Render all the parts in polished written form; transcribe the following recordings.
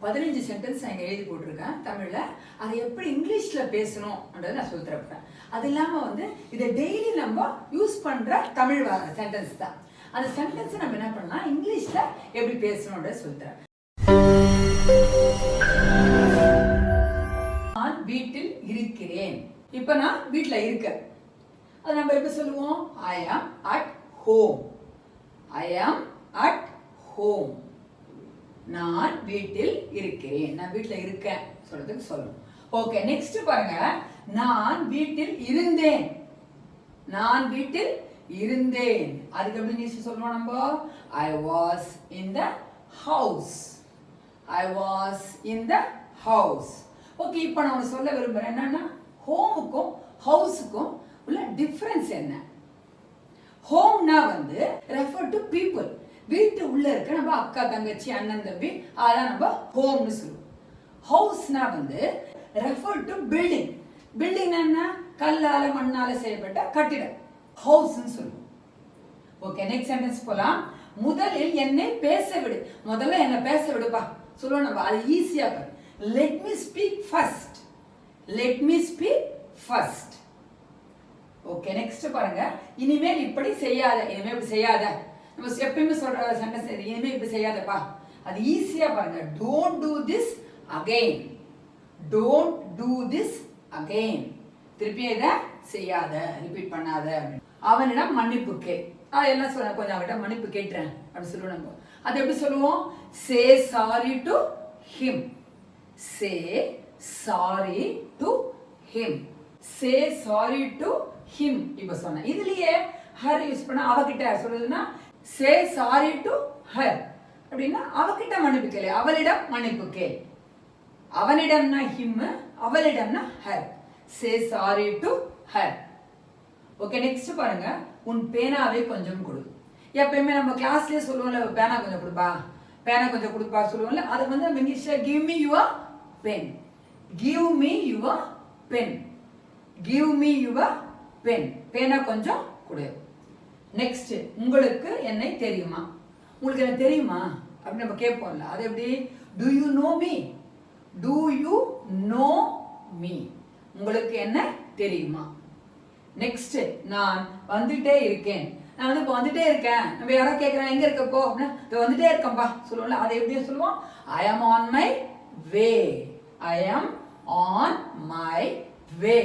15 sentence நான் இங்கே எழுதி போட்டிருக்கேன் தமிழில். அதை எப்படி இங்கிலீஷில் பேசணும்ன்றதை நான் சொல்லி தரப்பேன். அது இல்லாமல் வந்து இதை டெய்லி நம்ம யூஸ் பண்ணுற தமிழ் சென்டென்ஸ் தான். அந்த சென்டென்ஸை நம்ம என்ன பண்ணலாம், இங்கிலீஷில் எப்படி பேசணுன்றதை சொல்லித்தரேன். நான் வீட்டில் இருக்கிறேன். இப்போ நான் வீட்டில் இருக்கேன். அது நம்ம எப்படி சொல்லுவோம்? I am at home. I am at home. நான் வீட்டில் இருக்கிறேன். நான் வீட்டில் இருக்கேன் சொல்றதுக்கு சொல்லணும். ஓகே, நெக்ஸ்ட் பாருங்க. நான் வீட்டில் இருந்தேன். நான் வீட்டில் இருந்தேன். அதுக்கு எப்படி நீங்க சொல்லுவோம் நம்ம? I was in the house. I was in the house. Okay, இப்போ நான் சொல்ல விரும்புறேன் என்னன்னா, ஹோமுக்கும் ஹவுஸுக்கும் உள்ள டிஃபரன்ஸ் என்ன? ஹோம்னா வந்து ரெஃபர் டு பீப்புள். வீட்டு உள்ள இருக்க நம்ம அக்கா தங்கச்சி அண்ணன் தம்பி அதான் நம்ம ஹோம்னு சொல்லுவோம். ஹவுஸ்னா வந்து ரெஃபர் டு பில்டிங். பில்டிங் என்ன? கல்லால மண்ணால செய்யப்பட்ட கட்டிடம், ஹவுஸ்னு சொல்லுவோம். ஓகே, நெக்ஸ்ட் சென்டென்ஸ் போலாம். முதலில் என்னை பேச விடு. முதல்ல என்ன பேச விடுப்பா சொல்லுவோம் நம்ம. அது ஈஸியா பாரு. Let me speak first. Let me speak first. Okay, next பாருங்க. இனிமேல் இப்படி செய்யாத. இனிமேல் இப்படி செய்யாத. நம்ம எப்பயுமே சொல்ற சென்டென்ஸ் இது. இனிமேல் இப்படி செய்யாதப்பா. அது ஈஸியா பாருங்க. Don't do this again. Don't do this again. திருப்பி இதை செய்யாத, ரிப்பீட் பண்ணாத. அவனிடம் மன்னிப்பு கே. அதெல்லாம் சொல்ல கொஞ்சம் அவன்கிட்ட மன்னிப்பு கேட்டுறேன் அப்படின்னு சொல்லுவோம் நம்ம. அது எப்படி சொல்லுவோம்? Say sorry to him. Say sorry to him. Say sorry to him. இப்ப சொன்ன இதுலயே ஹர் யூஸ் பண்ண அவகிட்ட சொல்றதுன்னா சே சாரி டு ஹர் அப்படின்னா அவகிட்ட மன்னிப்பு கேளு, அவளிடம் மன்னிப்பு கேள். அவனிடம்னா ஹிம், அவளிடம்னா her. Say sorry to her. Okay, next பாருங்க. உன் பேனாவை கொஞ்சம் கொடு. எப்பயுமே நம்ம கிளாஸ்லயே சொல்லுவோம்ல, பேனா கொஞ்சம் கொடுப்பா, பேனா கொஞ்சம் கொடுப்பா சொல்லுவோம்ல. அது வந்து நம்ம இங்கிலீஷ்ல give me your pen. Give me your pen. Give me your pen. பேனா கொஞ்சம் கொடு. நெக்ஸ்ட், உங்களுக்கு என்னை தெரியுமா. உங்களுக்கு என்ன தெரியுமா அப்படின்னு நம்ம கேட்போம்ல. அது எப்படி? To you know me. To you know me. உங்களுக்கு என்ன தெரியுமா. நெக்ஸ்ட், நான் வந்துட்டே இருக்கேன். நான் வந்து இப்போ வந்துட்டே இருக்கேன். நம்ம யாரோ கேட்குறேன் எங்க இருக்கப்போ அப்படின்னா இப்போ வந்துட்டே இருக்கேன்பா சொல்லுவோம்ல. அதை எப்படி சொல்லுவோம்? ஐ ஆம் ஆன் மை வே. ஐ ஆம் ஆன் மை வே.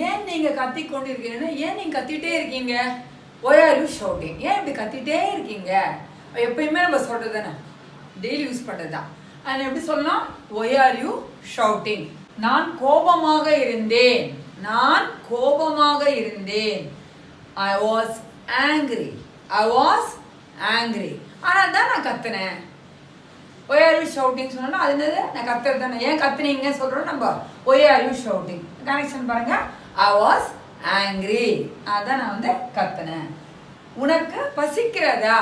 ஏன் நீங்க கத்திக்கொண்டு இருக்கீங்கன்னா, ஏன் நீங்க கத்திட்டே இருக்கீங்க? Why are you shouting? ஏன் இப்படி கத்திட்டே இருக்கீங்க? எப்பயுமே நம்ம சொல்றது தானே, டெய்லி யூஸ் பண்றதுதான். அது எப்படி சொல்லலாம்? Why are you shouting? நான் கோபமாக இருந்தேன். நான் கோபமாக இருந்தேன். I was angry. I was angry. ஆனால் தான் நான் கத்துனேன். Why are you shouting சொன்னா அது என்னது? நான் கத்துறது தானே. ஏன் கத்துனீங்க சொல்றோம் நம்ம. Why are you shouting? Connection பாருங்க. I was angry. அதான் நான் வந்து கத்துனேன். உனக்கு பசிக்கிறதா?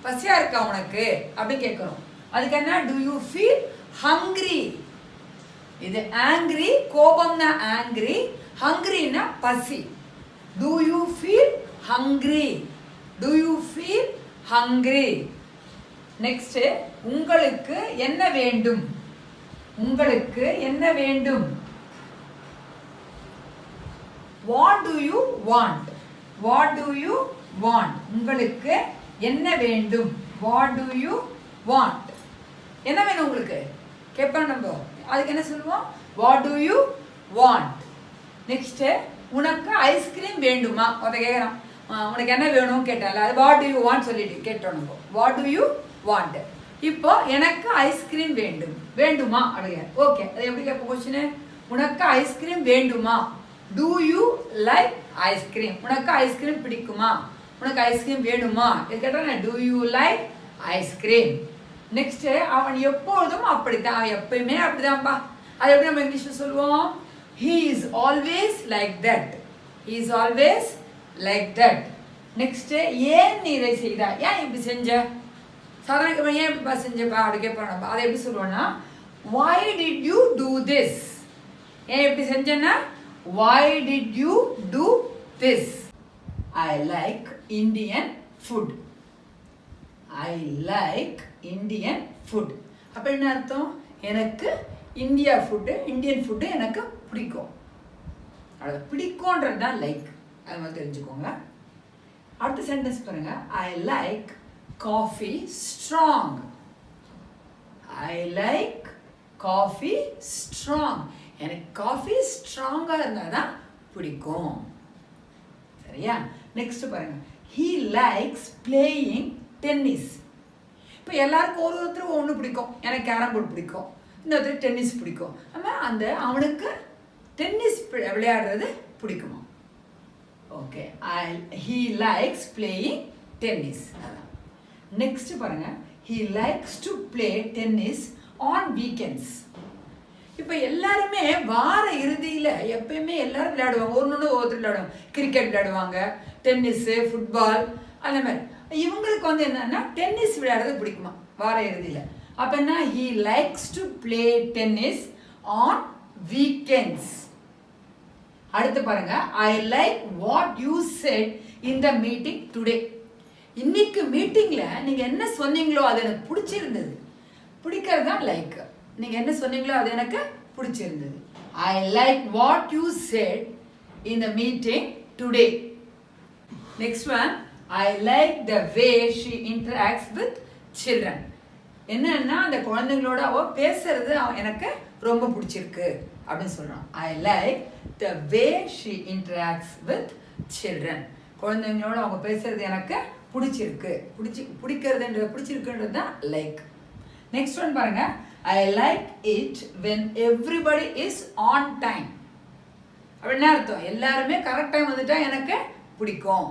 பசியா இருக்கா உனக்கு அப்படி கேட்கிறோம். அதுக்கு என்ன? Do you feel hungry? இது angry, கோபம்னா angry, hungryனா பசி. Do you feel hungry? Do you feel hungry? Next, உங்களுக்கு என்ன வேண்டும்? உங்களுக்கு என்ன வேண்டும்? What do you want? What do you want? உங்களுக்கு என்ன வேண்டும்? What do you want? என்ன வேணும் உங்களுக்கு? கேட்போம் நம்ம. அதுக்கு என்ன சொல்லுவோம்? What do you want? Next, உனக்கு ஐஸ்கிரீம் வேண்டுமா? அதை கேட்குறான். உனக்கு என்ன வேணும் கேட்டால அது வாட் டு யூ வாண்ட் சொல்லிட்டு கேட்டோம் நம்ம. What to you want. இப்போ எனக்கு ஐஸ்கிரீம் வேண்டும். வேண்டுமா அப்படிங்க. ஓகே, அது எப்படி கேட்போம் கொஸ்டின்? உனக்கு ஐஸ்கிரீம் வேண்டுமா? Do you like ice cream. உனக்கு ஐஸ்கிரீம் பிடிக்குமா? உனக்கு ஐஸ்கிரீம் வேணுமா இது கேட்டா do you like ice cream. Next, அவன் எப்பொழுதும் அப்படித்தான். அவன் எப்பயுமே அப்படிதான்ப்பா. அது எப்படி நம்ம இங்கிலீஷ்ல சொல்லுவோம்? He is always like that. He is always like that. Next, ஏன் நீ இதை செய்தா? ஏன் இப்படி செஞ்ச? சாதாரண ஏன் இப்படி செஞ்சப்பா அப்படி கேட்போம் நம்ம. அதை எப்படி சொல்லுவோம்னா why did you do this? ஏன் இப்படி செஞ்சேன்னா why did you do this? I like Indian food. I like Indian food. அப்போ என்ன அர்த்தம்? எனக்கு இந்தியன் ஃபுட்டு எனக்கு பிடிக்கும். அது பிடிக்கும்ன்றது தான் லைக். அது மாதிரி தெரிஞ்சுக்கோங்க. அடுத்த சென்டென்ஸ் பாருங்க. I like coffee strong. I like coffee strong. எனக்கு காஃபி ஸ்ட்ராங்காக இருந்தால் தான் பிடிக்கும். சரியா? நெக்ஸ்ட் பாருங்க. He likes playing tennis. இப்போ எல்லாருக்கும் ஒருத்தருக்கு ஒன்று பிடிக்கும். எனக்கு கேரம் போர்டு பிடிக்கும், இன்னொருத்தர் டென்னிஸ் பிடிக்கும். நம்ம அவனுக்கு டென்னிஸ் விளையாடுறது பிடிக்குமா? Okay, he likes playing tennis. Next பாருங்க. He likes to play tennis on weekends. இப்போ எல்லாருமே வார இறுதியில் எப்பயுமே எல்லாரும் விளையாடுவாங்க. ஒருத்தர் விளையாடுவாங்க. கிரிக்கெட் விளையாடுவாங்க, டென்னிஸு, ஃபுட்பால், அந்த மாதிரி. இவங்களுக்கு என்னன்னா டென்னிஸ் விளையாடுறது பிடிக்குமா வார இறுதியில்? அப்போ என்ன? He likes to play tennis on weekends. அடுத்து பாருங்க. I like what you said in the meeting today. இன்னைக்கு மீட்டிங்கில் நீங்கள் என்ன சொன்னீங்களோ அது எனக்கு பிடிச்சிருந்தது. பிடிக்கிறது தான் லைக். நீங்கள் என்ன சொன்னீங்களோ அது எனக்கு பிடிச்சிருந்தது. I like what you said in the meeting today. Next one. I like the way she interacts with children. என்னன்னா அந்த குழந்தைங்களோட பேசுறது எனக்கு ரொம்ப பிடிச்சிருக்கு அப்படின்னு சொல்கிறான். I like the way she interacts with children. குழந்தைங்களோட அவங்க பேசுறது எனக்கு பிடிச்சிருக்கு. பிடிச்சிருக்குன்றது தான் லைக். நெக்ஸ்ட் ஒன் பாருங்க. ஐ like it when everybody is on time. அப்படின்னா அர்த்தம் எல்லாருமே கரெக்ட் டைம் வந்துட்டா எனக்கு பிடிக்கும்.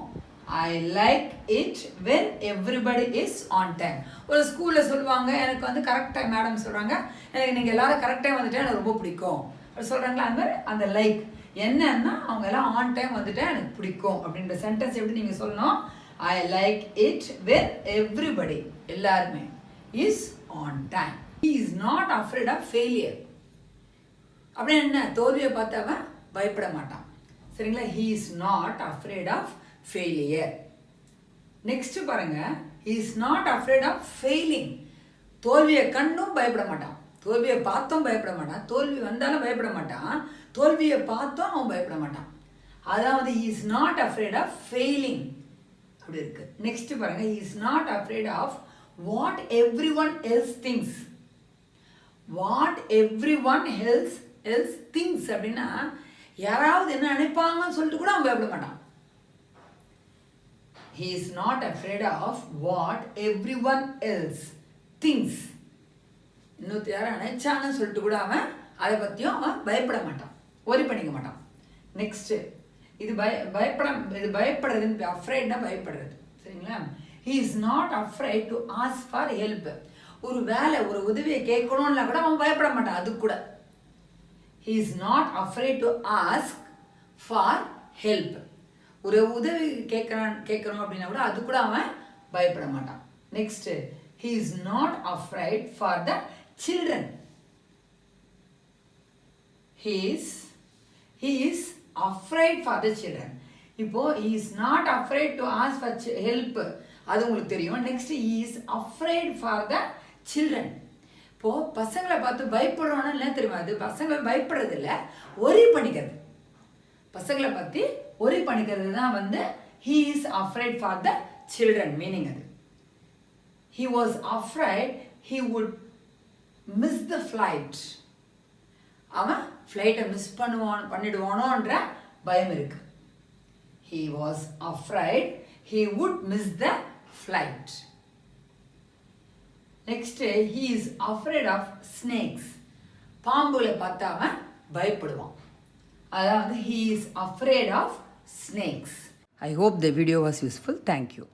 ஐ like it when everybody is on time. ஒரு ஸ்கூலில் சொல்லுவாங்க, எனக்கு கரெக்ட் டைம் மேடம் சொல்கிறாங்க, எனக்கு நீங்கள் எல்லாரும் கரெக்ட் டைம் வந்துட்டா எனக்கு ரொம்ப பிடிக்கும் அப்படி சொல்கிறாங்களா? அந்த மாதிரி அந்த லைக் என்னன்னா அவங்க எல்லாம் ஆன் டைம் வந்துட்டா எனக்கு பிடிக்கும் அப்படின்ற சென்டென்ஸ் எப்படி நீங்கள் சொல்லணும்? I like it when everybody எல்லாருமே is on time. He is not afraid of failure. அப்படின்னு என்ன? தோல்வியை பார்த்து அவன் பயப்பட மாட்டான். சரிங்களா? He is not afraid of failure. Next பாருங்க. He is not afraid of failing. தோல்வியை கண்டும் பயப்பட மாட்டான், தோல்வியை பார்த்தும் பயப்பட மாட்டான், தோல்வி வந்தாலும் பயப்பட மாட்டான், தோல்வியை பார்த்தும் அவன் பயப்பட மாட்டான். அதாவது he is not afraid of failing அப்படி இருக்கு. நெக்ஸ்ட் பாருங்க. He is not afraid of what everyone else thinks. What everyone else thinks அப்படின்னா யாராவது என்ன நினைப்பாங்கன்னு சொல்லிட்டு கூட அவன் பயப்பட மாட்டான். He is not afraid of what everyone else thinks. இன்னொரு யாரும் நினைச்சாங்கன்னு சொல்லிட்டு கூட அவன் அதை பற்றியும் அவன் பயப்பட மாட்டான், ஒரி பண்ணிக்க மாட்டான். நெக்ஸ்ட். இது பயப்படுறது. அஃப்ரைட்னா பயப்படுறது. சரிங்களா? He is not afraid to ask for help. ஒரு வேலை, ஒரு உதவியை கேட்கணும்னா கூட அவன் பயப்பட மாட்டான். அது கூட He is not afraid to ask for help. ஒரு உதவி கேட்கறோம் அப்படின்னா கூட அது கூட அவன் பயப்பட மாட்டான். Next. He is not afraid for the children. He is afraid for the children. இப்போ he is not afraid to ask for help, அது உங்களுக்கு தெரியும். Next. he is afraid for the children. இப்போ பசங்களை பார்த்து பயப்படுறோம்னா என்ன தெரியுமா? அது பசங்களை பயப்படுறது இல்லை, ஒரி பண்ணிக்கிறது. பசங்களை பற்றி ஒரி பண்ணிக்கிறது தான் he is afraid for the children meaning. அது he was afraid he would miss the flight. அவன் ஃப்ளைட்டை மிஸ் பண்ணிடுவானோன்ற பயம் இருக்கு. he was afraid he would miss the flight. next. he is afraid of snakes. பாம்புகளை பார்த்து அவன் பயப்படுவான். அதாவது he is afraid of snakes. I hope the video was useful. Thank you.